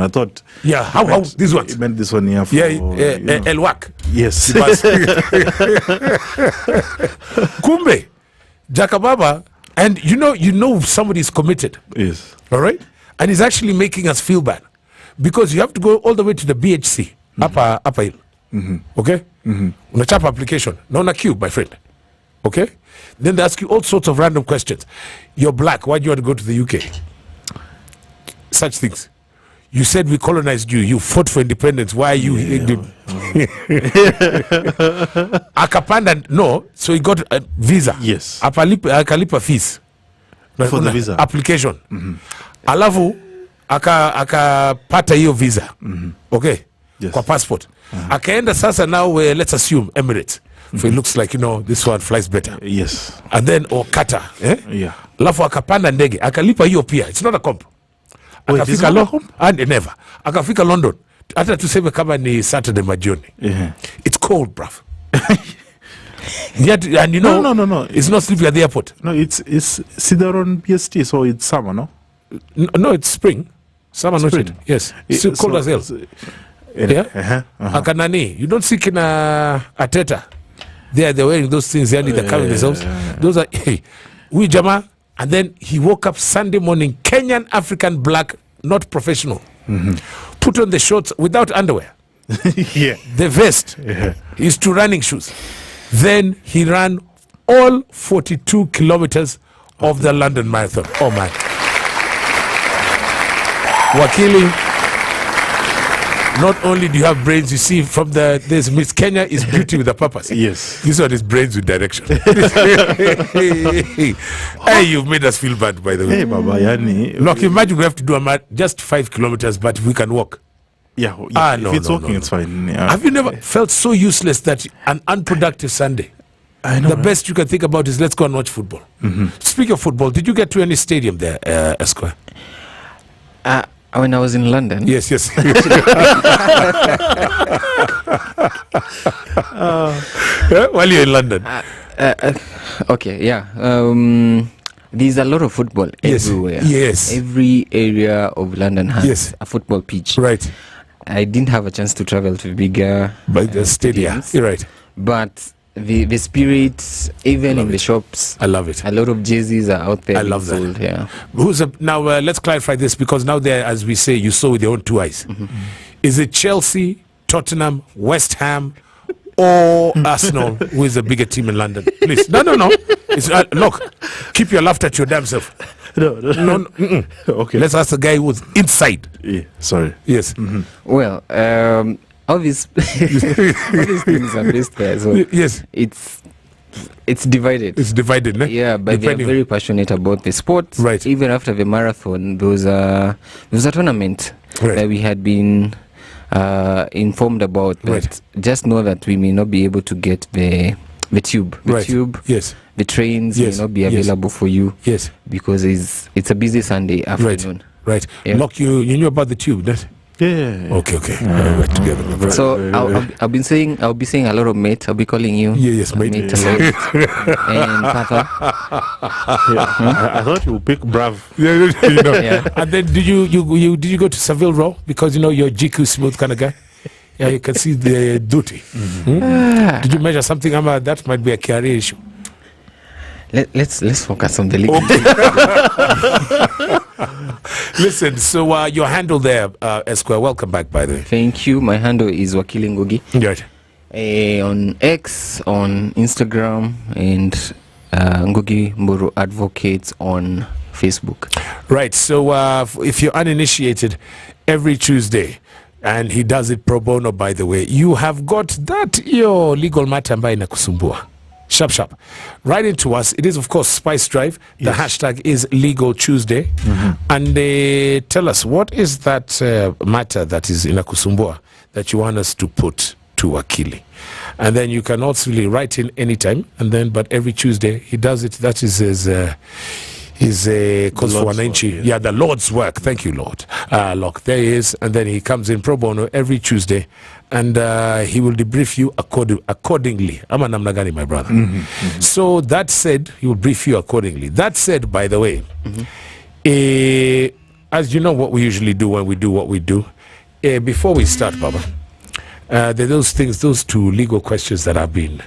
I thought. Yeah, how this one? He meant this one here for. Elwak. Yes. Kumbe, Jakababa, and you know somebody's committed. Yes. All right, and he's actually making us feel bad because you have to go all the way to the BHC, upper hill. Okay. Unachapa application. No, na queue, my friend. Okay. Then they ask you all sorts of random questions. You're black. Why do you want to go to the UK? Such things. You said we colonized you. You fought for independence. Why are you here? Akapanda, no. So he got a visa. Yes. Akalipa fees. For the visa. Application. Alafu, akapata hiyo visa. Okay. Yes. Kwa passport. Akaenda sasa now, let's assume Emirates. So it looks like, this one flies better. Yes. And then, or Qatar. Yeah. Alafu akapanda ndege. Akalipa hiyo pia. It's not a comp. Akafika never. Akafika London. Hata tuseme kama ni Saturday majioni. Yeah. It's cold, bruv. Yet, and no. It's not sleepy at the airport. No, it's either on BST, so it's summer, no? No, it's spring. Summer, spring. Not yes. It's still cold as hell. Yeah. Akanani. You don't see kina Ateta. They're wearing those things. They're carrying themselves. Those are we Jama. And then he woke up Sunday morning, Kenyan African black, not professional. Put on the shorts without underwear. Yeah. The vest. Yeah. His two running shoes. Then he ran all 42 kilometers of the London Marathon. Oh my. Wakili, not only do you have brains, you see from this Miss Kenya is beauty with a purpose. Yes. This one is brains with direction. Hey, you've made us feel bad, by the way. Hey, Baba, Yani. Look, imagine we have to do just 5 kilometers, but we can walk. Yeah. No, if it's walking, it's fine. Yeah. Have you never felt so useless that an unproductive Sunday? I know. The best you can think about is let's go and watch football. Speaking of football, did you get to any stadium there, Esquire? When I was in London. Yes. While you're in London. Okay, yeah. There's a lot of football everywhere. Yes. Every area of London has a football pitch. Right. I didn't have a chance to travel to bigger stadiums. You're right. But the spirit, even in the shops, I love it. A lot of jerseys are out there. I love sold, that. Yeah. Now let's clarify this, because now there, as we say, you saw with your own 2 eyes. Is it Chelsea, Tottenham, West Ham, or Arsenal who is the bigger team in London? Please, no. It's look, keep your laughter to your damn self. No. Okay. Let's ask the guy who's inside. Yeah. Sorry. Yes. Well, all these things are based there. So yes, it's divided. It's divided, ne? Yeah, but they're very passionate about the sport. Right. Even after the marathon, there was a tournament that we had been informed about. But just know that we may not be able to get the tube. The tube. Yes. The trains may not be available for you. Yes. Because it's a busy Sunday afternoon. Right. Yeah. Look, you knew about the tube, that? Yeah. Okay. We're together. So I'll be saying a lot of mate. I'll be calling you. Yes, mate. A lot. And Papa. I thought you would pick Brav. Yeah. And then did you go to Savile Row, because you're GQ smooth kind of guy? Yeah, you can see the duty. Did you measure something? That might be a career issue. Let's focus on the league. Listen, so your handle there, Esquire, welcome back, by the way. Thank you. My handle is Wakili Ngugi. Right. On X, on Instagram, and Ngugi Mburu Advocates on Facebook. Right. So if you're uninitiated, every Tuesday, and he does it pro bono, by the way, you have got that your legal matter ambayo inakusumbua. Sharp. Write into us. It is, of course, Spice Drive. The hashtag is Legal Tuesday. And tell us, what is that matter that is inakusumbua that you want us to put to Wakili? And then you can also really write in anytime. And then, but every Tuesday, he does it. That is his cause for wananchi. Yeah, the Lord's work. Thank you, Lord. Look, there he is. And then he comes in pro bono every Tuesday. And he will debrief you accordingly. I'm an Amnagani, my brother. So that said, he will brief you accordingly. That said, by the way, as you know what we usually do when we do what we do, before we start, Baba, there are those two legal questions that have been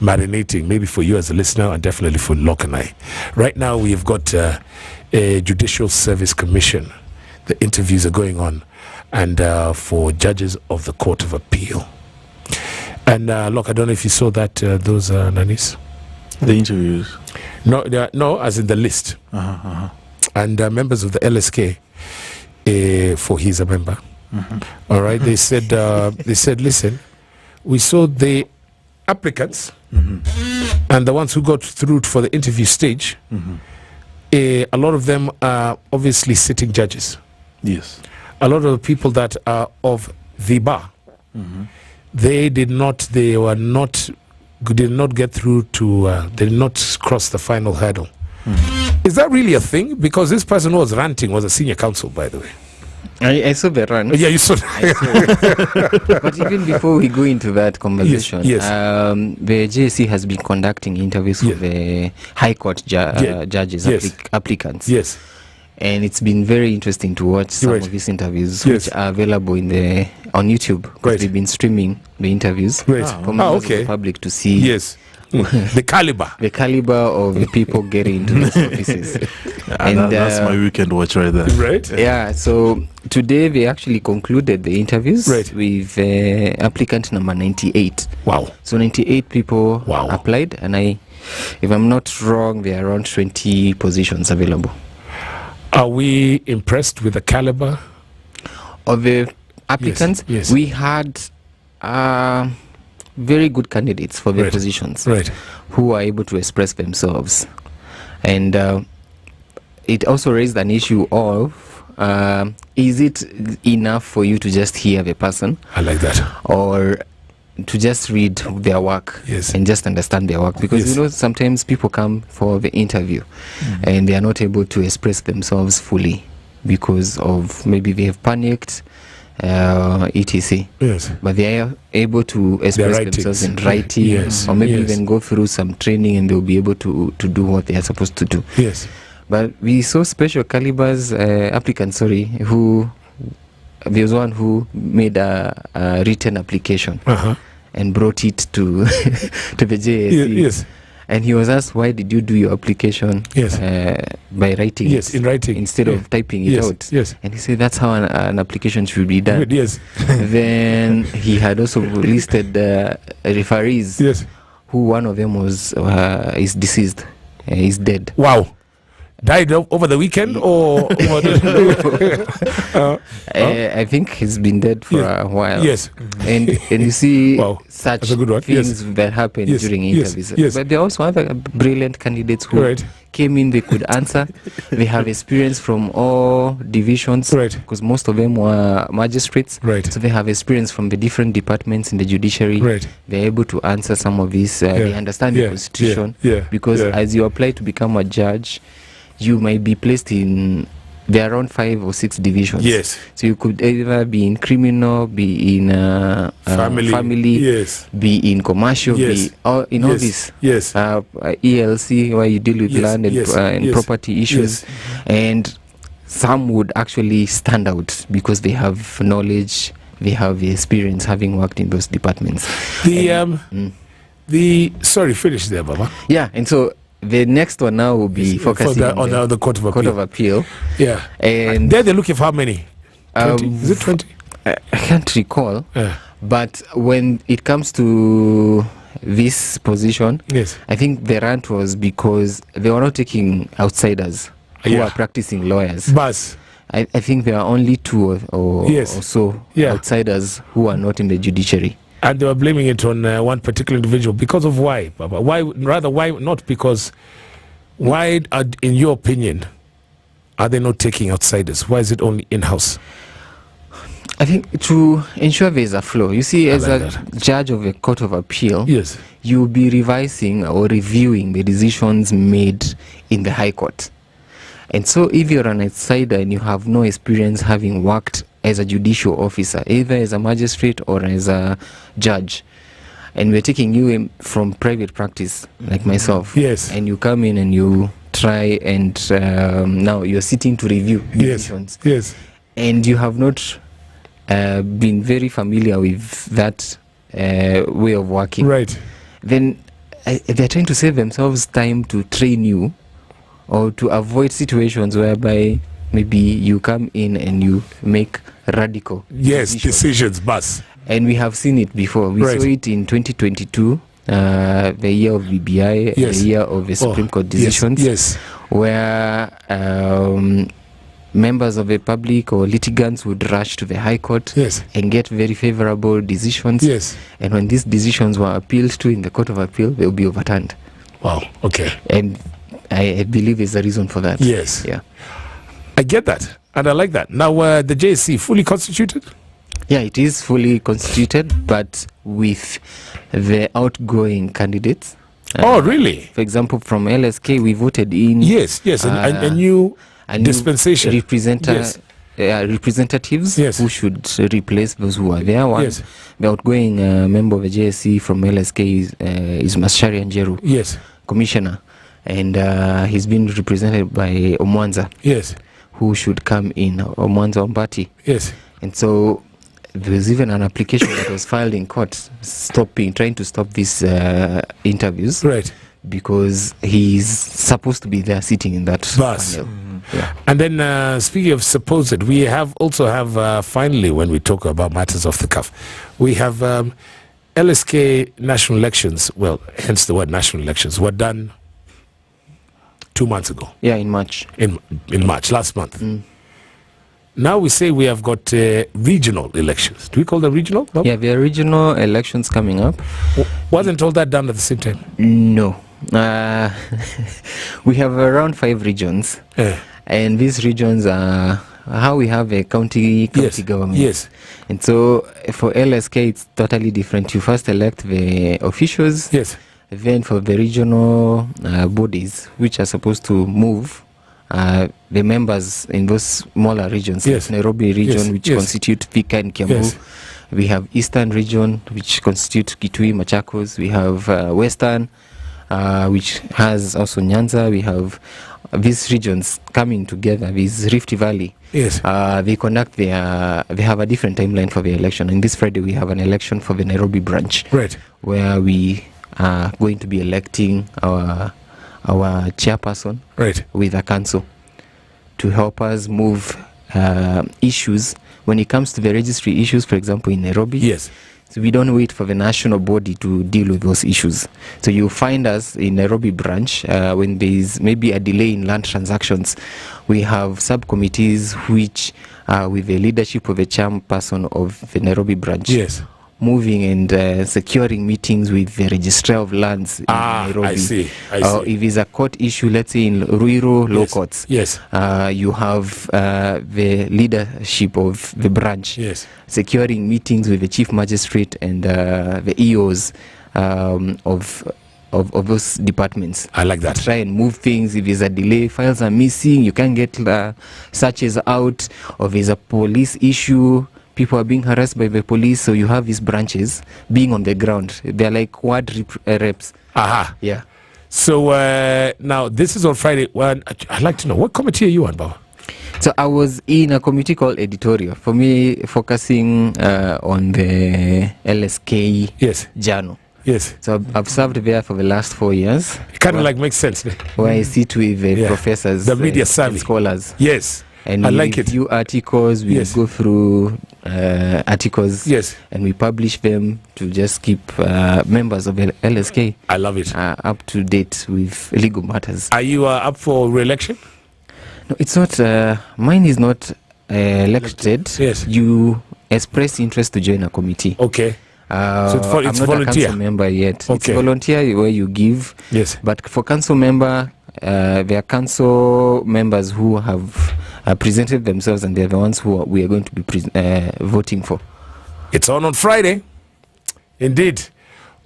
marinating, maybe for you as a listener and definitely for Lorc and I. Right now we have got a Judicial Service Commission. The interviews are going on, and for judges of the Court of Appeal. And Lorc, I don't know if you saw that, those Nanis? The interviews? No, as in the list. And members of the LSK, for he's a member. All right, they said, listen, we saw the applicants and the ones who got through for the interview stage. A lot of them are obviously sitting judges. Yes. A lot of the people that are of the bar, they did not get through to, they did not cross the final hurdle. Is that really a thing? Because this person who was ranting was a senior counsel, by the way. I saw the run. Yeah, you saw that. But even before we go into that conversation, yes. The JSC has been conducting interviews for the High Court judges, applicants. Yes. And it's been very interesting to watch some of these interviews, which are available on YouTube. Because they've been streaming the interviews for members of the public to see. Yes. The caliber of the people getting into those offices. And that's my weekend watch right there. Right. Yeah, so today they actually concluded the interviews with applicant number 98. Wow. So 98 people applied, and if I'm not wrong, there are around 20 positions available. Are we impressed with the caliber of the applicants? Yes. We had very good candidates for the positions who are able to express themselves. And it also raised an issue of is it enough for you to just hear the person? I like that. Or to just read their work and just understand their work? Because sometimes people come for the interview and they are not able to express themselves fully because of maybe they have panicked, etc. But they are able to express themselves in writing, or maybe even go through some training, and they'll be able to do what they are supposed to do. But we saw special calibers applicants, who there was one who made a written application and brought it to to the JSC. And he was asked, why did you do your application by writing it in writing instead of typing it out? And he said that's how an application should be done. Then he had also listed referees, who one of them is deceased, is dead. Wow. Died over the weekend, or I think he's been dead for a while. And you see such things that happen during interviews. But there are also other brilliant candidates who came in, they could answer. They have experience from all divisions, because most of them were magistrates. So they have experience from the different departments in the judiciary. They're able to answer some of these. They understand the constitution, because as you apply to become a judge, you might be placed in, there are around 5 or 6 divisions. So you could either be in criminal, be in family, be in commercial, be all this. ELC, where you deal with land and property issues. And some would actually stand out because they have knowledge, they have the experience having worked in those departments. Sorry, finish there, Baba. Yeah, and so the next one now will be focusing on the Court of Appeal. And there they're looking for how many? 20? Is it 20? I can't recall. But when it comes to this position, I think the rant was because they were not taking outsiders who are practicing lawyers. But I think there are only 2 or so outsiders who are not in the judiciary. And they were blaming it on one particular individual. Because of why, Baba? Why not? Because why, in your opinion, are they not taking outsiders? Why is it only in-house? I think to ensure there is a flow. You see, as a judge of a court of appeal, you'll be revising or reviewing the decisions made in the High Court. And so if you're an outsider and you have no experience having worked as a judicial officer, either as a magistrate or as a judge, and we're taking you in from private practice like myself, and you come in and you try and now you're sitting to review decisions. Yes. And you have not been very familiar with that way of working. Right. Then they're trying to save themselves time to train you or to avoid situations whereby maybe you come in and you make radical decisions, boss. And we have seen it before. We saw it in 2022, the year of BBI, the year of the Supreme Court decisions, where members of the public or litigants would rush to the High Court and get very favorable decisions. And when these decisions were appealed to in the Court of Appeal, they will be overturned. Wow, okay. And I believe there's a reason for that. Yes. Yeah. I get that, and I like that. Now, the JSC, fully constituted? Yeah, it is fully constituted, but with the outgoing candidates. Oh, really? For example, from LSK, we voted in... Yes, a new dispensation. Representatives who should replace those who are there. One, the outgoing member of the JSC from LSK is Mashari Njeru, commissioner. And he's been represented by Omwanza, who should come in, Omwanza Ombati. And so there's even an application that was filed in court trying to stop these interviews, because he's supposed to be there sitting in that panel. And then speaking of supposed, we also have finally, when we talk about matters off the cuff, we have LSK national elections, well, hence the word national elections, were done 2 months ago. Yeah, in March. In March, last month. Now we say we have got regional elections. Do we call them regional, Bob? Yeah, there are regional elections coming up. Wasn't all that done at the same time? No. We have around 5 regions. And these regions are how we have a county government. And so for LSK, it's totally different. You first elect the officials. Then for the regional bodies, which are supposed to move the members in those smaller regions, like Nairobi region, which constitute Thika and Kiambu. We have Eastern region, which constitute Kitui, Machakos. We have Western, which has also Nyanza. We have these regions coming together, this Rift Valley. They conduct they have a different timeline for the election. And this Friday, we have an election for the Nairobi branch, where we are going to be electing our chairperson with a council to help us move issues when it comes to the registry issues, for example, in Nairobi. So we don't wait for the national body to deal with those issues. So you find us in Nairobi branch when there is maybe a delay in land transactions. We have subcommittees which with the leadership of the chairperson of the Nairobi branch, moving and securing meetings with the registrar of lands in Nairobi. I see. If it's a court issue, let's say in Ruiru law courts, you have the leadership of the branch securing meetings with the chief magistrate and the EOs of those departments. I like that. Try and move things. If there's a delay, files are missing, you can't get searches out, or there's a police issue, people are being harassed by the police, so you have these branches being on the ground. They're like ward reps. Yeah. So now this is on Friday. Well, I'd like to know, what committee are you on, Baba? So I was in a committee called editorial, for me focusing on the LSK journal. So I've served there for the last 4 years. It kind of like makes sense. Where I sit with the professors, the media savvy scholars. And I we like review articles, we go through articles, and we publish them to just keep members of LSK I love it. up to date with legal matters. Are you up for re-election? No, it's not. Mine is not elected. You express interest to join a committee. So it's I'm not volunteer. a council member yet. It's volunteer where you give. But for council member, there are council members who have presented themselves, and they're the ones who we are going to be voting for. It's on Friday. Indeed.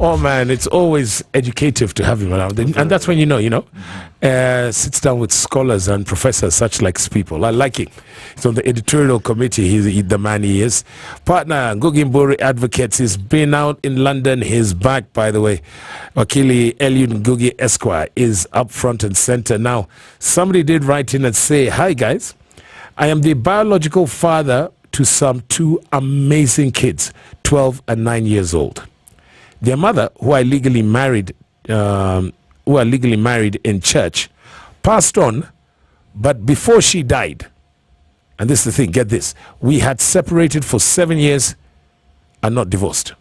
Oh man, it's always educative to have him around, and that's when you know, sits down with scholars and professors, such like people. I like it. He's on the editorial committee. He's the man he is. Partner Ngugi Mburi Advocates. He's been out in London. He's back, by the way. Wakili Eliud Ngugi Esquire is up front and center now. Somebody did write in and say, "Hi guys, I am the biological father to some 2 amazing kids, 12 and 9 years old. Their mother, who are legally married in church, passed on, but before she died, and this is the thing, get this, we had separated for 7 years and not divorced.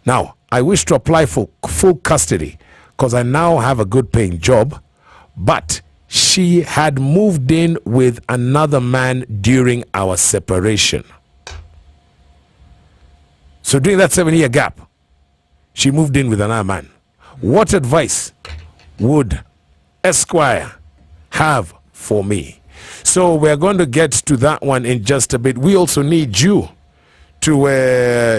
Now, I wish to apply for full custody because I now have a good paying job, but she had moved in with another man during our separation. So during that 7-year gap, she moved in with another man. What advice would Esquire have for me?" So we're going to get to that one in just a bit. We also need you to,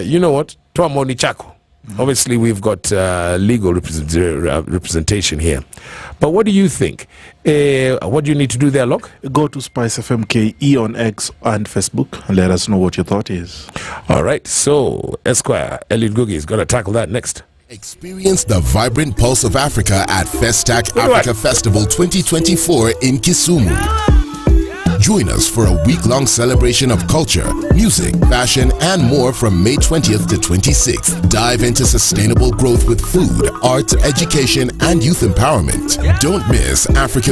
you know what, Tuamoni Chako. Obviously, we've got legal representation here. But what do you think? What do you need to do there, Lorc? Go to SpiceFM KE on X and Facebook and let us know what your thought is. All right. So, Esquire, Eliud Ngugi is going to tackle that next. Experience the vibrant pulse of Africa at Festac Africa Festival 2024 in Kisumu. Join us for a week-long celebration of culture, music, fashion, and more from May 20th to 26th. Dive into sustainable growth with food, art, education, and youth empowerment. Don't miss Africa's